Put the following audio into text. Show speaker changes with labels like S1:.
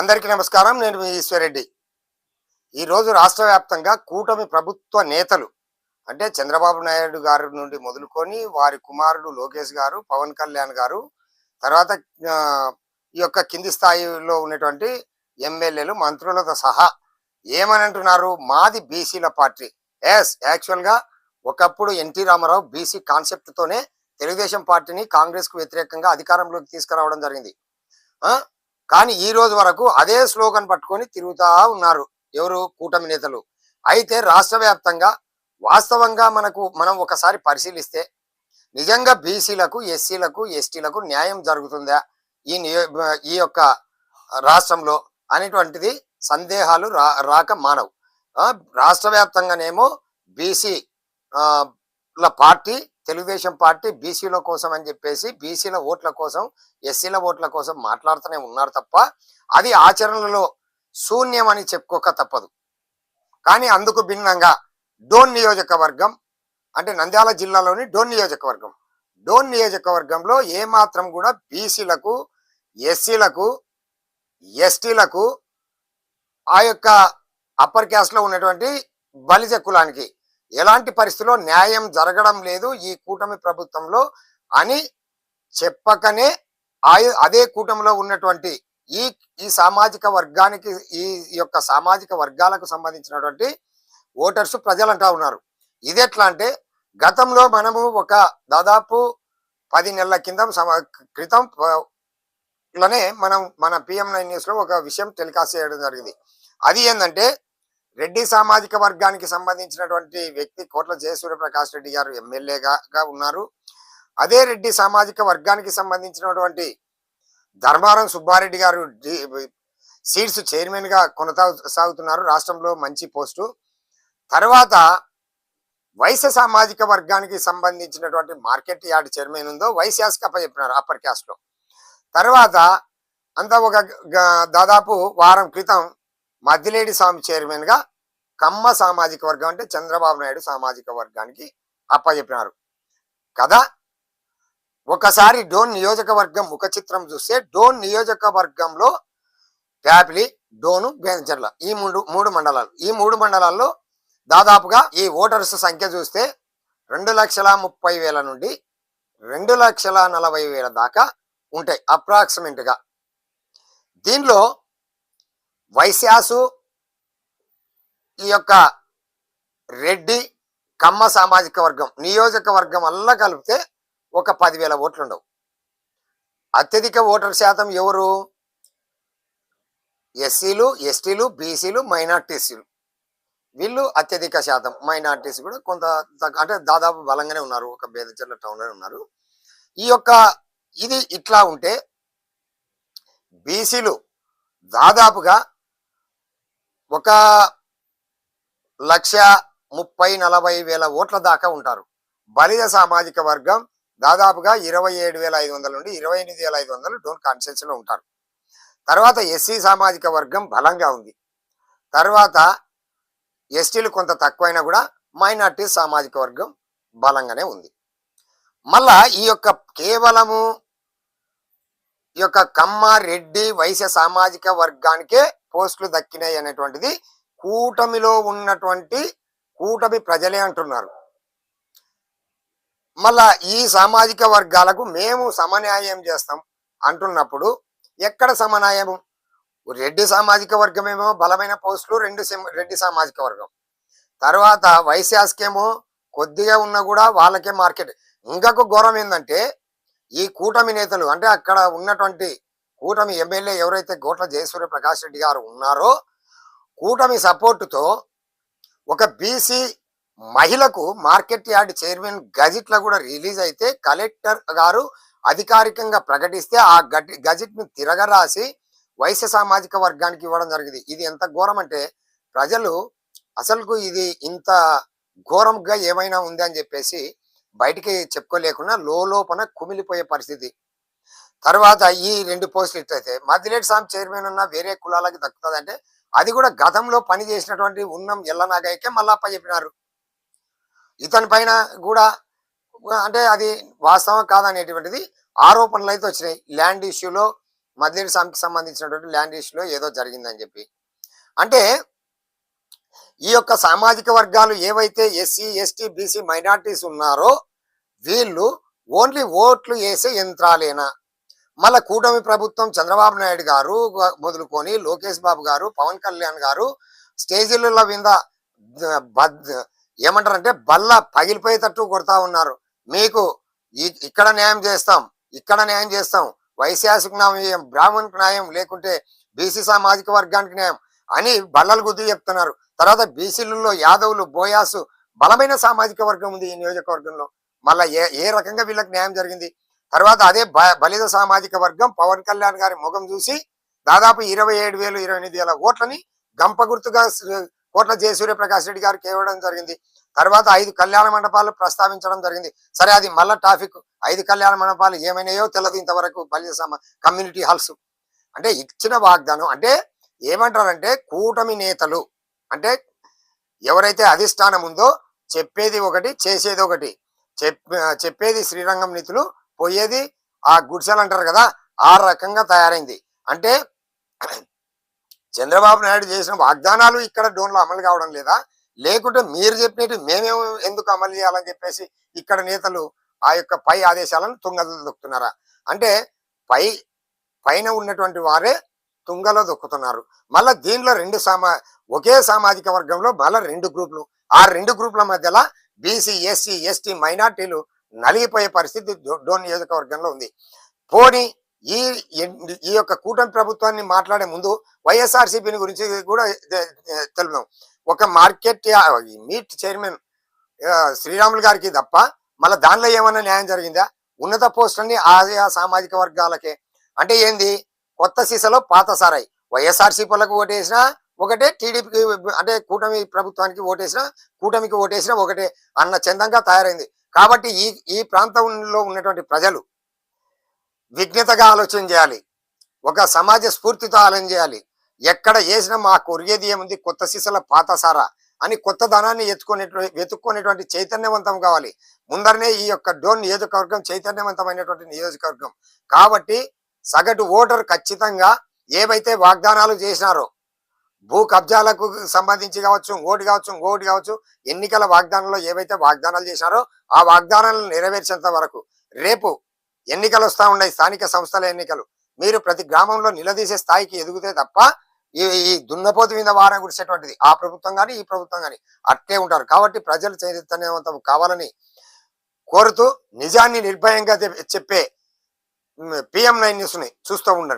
S1: అందరికీ నమస్కారం. నేను మీ ఈశ్వర్రెడ్డి. ఈరోజు రాష్ట్ర వ్యాప్తంగా కూటమి ప్రభుత్వ నేతలు అంటే చంద్రబాబు నాయుడు గారి నుండి మొదలుకొని వారి కుమారుడు లోకేష్ గారు, పవన్ కళ్యాణ్ గారు, తర్వాత ఈ యొక్క కింది స్థాయిలో ఉన్నటువంటి ఎమ్మెల్యేలు, మంత్రులతో సహా ఏమని అంటున్నారు? మాది బీసీల పార్టీ. యాక్చువల్గా ఒకప్పుడు ఎన్టీ రామారావు బీసీ కాన్సెప్ట్తోనే తెలుగుదేశం పార్టీని కాంగ్రెస్కు వ్యతిరేకంగా అధికారంలోకి తీసుకురావడం జరిగింది. కానీ ఈ రోజు వరకు అదే స్లోగన్ పట్టుకొని తిరుగుతా ఉన్నారు ఎవరు? కూటమి నేతలు. అయితే రాష్ట్ర వ్యాప్తంగా వాస్తవంగా మనం ఒకసారి పరిశీలిస్తే నిజంగా బీసీలకు, ఎస్సీలకు, ఎస్టీలకు న్యాయం జరుగుతుందా ఈ యొక్క రాష్ట్రంలో అనేటువంటిది సందేహాలు రాక మానవు. రాష్ట్ర వ్యాప్తంగానేమో బీసీ పార్టీ, తెలుగుదేశం పార్టీ బీసీల కోసం అని చెప్పేసి బీసీల ఓట్ల కోసం, ఎస్సీల ఓట్ల కోసం మాట్లాడుతూనే ఉన్నారు తప్ప అది ఆచరణలో శూన్యం అని చెప్పుకోక తప్పదు. కానీ అందుకు భిన్నంగా డోన్ నియోజకవర్గం అంటే నంద్యాల జిల్లాలోని డోన్ నియోజకవర్గంలో ఏమాత్రం కూడా బీసీలకు, ఎస్సీలకు, ఎస్టీలకు, ఆ యొక్క అప్పర్ క్యాస్ట్ లో ఉన్నటువంటి బలిజ కులానికి ఎలాంటి పరిస్థితుల్లో న్యాయం జరగడం లేదు ఈ కూటమి ప్రభుత్వంలో అని చెప్పకనే అదే కూటమిలో ఉన్నటువంటి ఈ సామాజిక వర్గానికి, ఈ యొక్క సామాజిక వర్గాలకు సంబంధించినటువంటి ఓటర్స్ ప్రజలు అంటా ఉన్నారు. ఇది ఎట్లా అంటే గతంలో మనము ఒక దాదాపు 10 నెలల క్రితం మన PM9 న్యూస్ లో ఒక విషయం టెలికాస్ట్ చేయడం జరిగింది. అది ఏంటంటే రెడ్డి సామాజిక వర్గానికి సంబంధించినటువంటి వ్యక్తి కోట్ల జయసూర్యప్రకాష్ రెడ్డి గారు ఎమ్మెల్యేగా ఉన్నారు. అదే రెడ్డి సామాజిక వర్గానికి సంబంధించినటువంటి ధర్మారం సుబ్బారెడ్డి గారు సీడ్స్ చైర్మన్ గా కొనసాగుతున్నారు, రాష్ట్రంలో మంచి పోస్టు. తర్వాత వైశ్య సామాజిక వర్గానికి సంబంధించినటువంటి మార్కెట్ యార్డ్ చైర్మన్ ఉందో వైశ్యాస్కి అప్పచెప్పినారు అప్పర్ క్యాస్ట్ లో. తర్వాత అంతా ఒక దాదాపు వారం క్రితం మద్దిలేడి స్వామి చైర్మన్ గా కమ్మ సామాజిక వర్గం అంటే చంద్రబాబు నాయుడు సామాజిక వర్గానికి అప్పచెప్పినారు కదా. ఒకసారి డోన్ నియోజకవర్గం ముఖ చిత్రం చూస్తే డోన్ నియోజకవర్గంలో ట్యాపిలి, డోను, బేంచర్ల ఈ మూడు మండలాల్లో దాదాపుగా ఈ ఓటర్స్ సంఖ్య చూస్తే 2,30,000 నుండి 2,40,000 దాకా ఉంటాయి అప్రాక్సిమేట్ గా. దీనిలో వైశ్యాసు, ఈ యొక్క రెడ్డి, కమ్మ సామాజిక వర్గం నియోజకవర్గం అల్లా కలిపితే ఒక 10,000 ఓట్లు ఉండవు. అత్యధిక ఓటర్ శాతం ఎవరు? ఎస్సీలు, ఎస్టీలు, బీసీలు, మైనార్టీసీలు. వీళ్ళు అత్యధిక శాతం. మైనార్టీస్ కూడా కొంత అంటే దాదాపు బలంగానే ఉన్నారు, ఒక బేదచర్ల టౌన్లోనే ఉన్నారు. ఇది ఇట్లా ఉంటే బీసీలు దాదాపుగా 1,30,40,000 ఓట్ల దాకా ఉంటారు. బలిజ సామాజిక వర్గం దాదాపుగా 27,500 నుండి 28,500 డోన్ కాన్స్టిట్యూన్సీ లో ఉంటారు. తర్వాత ఎస్సీ సామాజిక వర్గం బలంగా ఉంది. తర్వాత ఎస్టీలు కొంత తక్కువైనా కూడా మైనార్టీ సామాజిక వర్గం బలంగానే ఉంది. మళ్ళా ఈ యొక్క కేవలము ఈ యొక్క కమ్మ, రెడ్డి, వైశ్య సామాజిక వర్గానికే పోస్టులు దక్కినాయి అనేటువంటిది కూటమిలో ఉన్నటువంటి కూటమి ప్రజలే అంటున్నారు. మళ్ళా ఈ సామాజిక వర్గాలకు మేము సమన్యాయం చేస్తాం అంటున్నప్పుడు ఎక్కడ సమన్యాయము? రెడ్డి సామాజిక వర్గమేమో బలమైన పోస్టులు, రెడ్డి సామాజిక వర్గం. తర్వాత వైశ్యాస్కేమో కొద్దిగా ఉన్నా కూడా వాళ్ళకే మార్కెట్. ఇంకొక ఘోరం ఏంటంటే ఈ కూటమి నేతలు అంటే అక్కడ ఉన్నటువంటి కూటమి ఎమ్మెల్యే ఎవరైతే కోట్ల జయసూర్యప్రకాష్ రెడ్డి గారు ఉన్నారో కూటమి సపోర్టుతో ఒక బీసీ మహిళకు మార్కెట్ యార్డ్ చైర్మన్ గజెట్లో కూడా రిలీజ్ అయితే కలెక్టర్ గారు అధికారికంగా ప్రకటిస్తే ఆ గజెట్ ను తిరగరాసి వైశ్య సామాజిక వర్గానికి ఇవ్వడం జరిగింది. ఇది ఎంత ఘోరం అంటే ప్రజలు అసలుకు ఇది ఇంత ఘోరంగా ఏమైనా ఉంది అని చెప్పేసి బయటికి చెప్పుకోలేకుండా లోపల కుమిలిపోయే పరిస్థితి. తర్వాత ఈ 2 పోస్టులు ఇట్లయితే మద్దిలేటి స్వామి చైర్మన్ ఉన్న వేరే కులాలకి దక్కుతుంది అంటే అది కూడా గతంలో పని చేసినటువంటి ఉన్నం ఎల్లనాగయ్యకే మళ్ళా అప్పచెప్పినారు. ఇతని పైన కూడా అంటే అది వాస్తవం కాదనేటువంటిది ఆరోపణలు అయితే వచ్చినాయి. ల్యాండ్ ఇష్యూలో మద్లేడి స్వామికి సంబంధించినటువంటి ల్యాండ్ ఇష్యూలో ఏదో జరిగిందని చెప్పి. అంటే ఈ యొక్క సామాజిక వర్గాలు ఏవైతే ఎస్సీ, ఎస్టీ, బీసీ మైనారిటీస్ ఉన్నారో వీళ్ళు ఓన్లీ ఓట్లు వేసే యంత్రాలేనా? మళ్ళా కూటమి ప్రభుత్వం చంద్రబాబు నాయుడు గారు మొదలుకొని లోకేష్ బాబు గారు, పవన్ కళ్యాణ్ గారు స్టేజీల మీద ఏమంటారంటే బల్ల పగిలిపోయేటట్టు కొడతా ఉన్నారు. మీకు ఇక్కడ న్యాయం చేస్తాం, ఇక్కడ న్యాయం చేస్తాం, వైశ్యాసిక న్యాయం, బ్రాహ్మణ్కి న్యాయం, లేకుంటే బీసీ సామాజిక వర్గానికి న్యాయం అని బల్లలు గుద్ది చెప్తున్నారు. తర్వాత బీసీలలో యాదవులు, బోయాసు బలమైన సామాజిక వర్గం ఉంది ఈ నియోజకవర్గంలో. మళ్ళా ఏ రకంగా వీళ్ళకి న్యాయం జరిగింది? తర్వాత అదే బలిద సామాజిక వర్గం పవన్ కళ్యాణ్ గారి ముఖం చూసి దాదాపు 27,000, 28,000 ఓట్లని గంప గుర్తుగా కోట్ల జయ సూర్యప్రకాష్ రెడ్డి గారికి ఇవ్వడం జరిగింది. తర్వాత 5 కళ్యాణ మండపాలు ప్రస్తావించడం జరిగింది. సరే, అది మళ్ళా టాపిక్. 5 కళ్యాణ మండపాలు ఏమైనాయో తెలియదు ఇంతవరకు. బలిద కమ్యూనిటీ హాల్స్ అంటే ఇచ్చిన వాగ్దానం. అంటే ఏమంటారంటే కూటమి నేతలు అంటే ఎవరైతే అధిష్టానం ఉందో చెప్పేది ఒకటి, చేసేది ఒకటి. చెప్పేది శ్రీరంగం నిధులు, పోయేది ఆ గుడిసెలు అంటారు కదా, ఆ రకంగా తయారైంది. అంటే చంద్రబాబు నాయుడు చేసిన వాగ్దానాలు ఇక్కడ డోన్లో అమలు కావడం లేదా, లేకుంటే మీరు చెప్పినట్టు మేమేమో ఎందుకు అమలు చేయాలని చెప్పేసి ఇక్కడ నేతలు ఆ యొక్క పై ఆదేశాలను తుంగలో దొక్కుతున్నారా? అంటే పైన ఉన్నటువంటి వారే తుంగలో దొక్కుతున్నారు. మళ్ళా దీనిలో ఒకే సామాజిక వర్గంలో మళ్ళా 2 గ్రూపులు. ఆ 2 గ్రూపుల మధ్యలో బీసీ, ఎస్సీ, ఎస్టీ మైనార్టీలు నలిగిపోయే పరిస్థితి డోన్ నియోజకవర్గంలో ఉంది. పోనీ ఈ యొక్క కూటమి ప్రభుత్వాన్ని మాట్లాడే ముందు వైఎస్ఆర్సీపీని గురించి కూడా తెలుపుదాం. ఒక మార్కెట్ మీట్ చైర్మన్ శ్రీరాములు గారికి తప్ప మళ్ళీ దానిలో ఏమన్నా న్యాయం జరిగిందా? ఉన్నత పోస్టులన్నీ ఆయా సామాజిక వర్గాలకే. అంటే ఏంది? కొత్త సీసలో పాత సారాయి. వైఎస్ఆర్సీపీలకు ఓటేసినా ఒకటే, టీడీపీకి అంటే కూటమి ప్రభుత్వానికి ఓటేసినా, కూటమికి ఓటేసినా ఒకటే అన్న చందంగా తయారైంది. కాబట్టి ఈ ప్రాంతంలో ఉన్నటువంటి ప్రజలు విజ్ఞతగా ఆలోచన చేయాలి, ఒక సమాజ స్ఫూర్తితో ఆలోచన చేయాలి. ఎక్కడ వేసినా మాకు ఒరిగేది ఏముంది, కొత్త సీసల పాత సారా అని కొత్త ధనాన్ని వెతుక్కునేటువంటి చైతన్యవంతం కావాలి. ముందరనే ఈ యొక్క డోన్ నియోజకవర్గం చైతన్యవంతమైనటువంటి నియోజకవర్గం కాబట్టి సగటు ఓటర్ ఖచ్చితంగా ఏవైతే వాగ్దానాలు చేసినారో, భూ కబ్జాలకు సంబంధించి కావచ్చు, ఇంకోటి కావచ్చు, ఎన్నికల వాగ్దానంలో ఏవైతే వాగ్దానాలు చేశారో ఆ వాగ్దానాలను నెరవేర్చేంత వరకు, రేపు ఎన్నికలు వస్తూ ఉన్నాయి, స్థానిక సంస్థల ఎన్నికలు, మీరు ప్రతి గ్రామంలో నిలదీసే స్థాయికి ఎదిగితే తప్ప ఈ దున్నపోతు మీద వారం కురిసేటువంటిది ఆ ప్రభుత్వం కానీ ఈ ప్రభుత్వం కానీ అట్లే ఉంటారు. కాబట్టి ప్రజలు చైతన్యవంతం కావాలని కోరుతూ నిజాన్ని నిర్భయంగా చెప్పే PM9 న్యూస్ని చూస్తూ ఉండండి.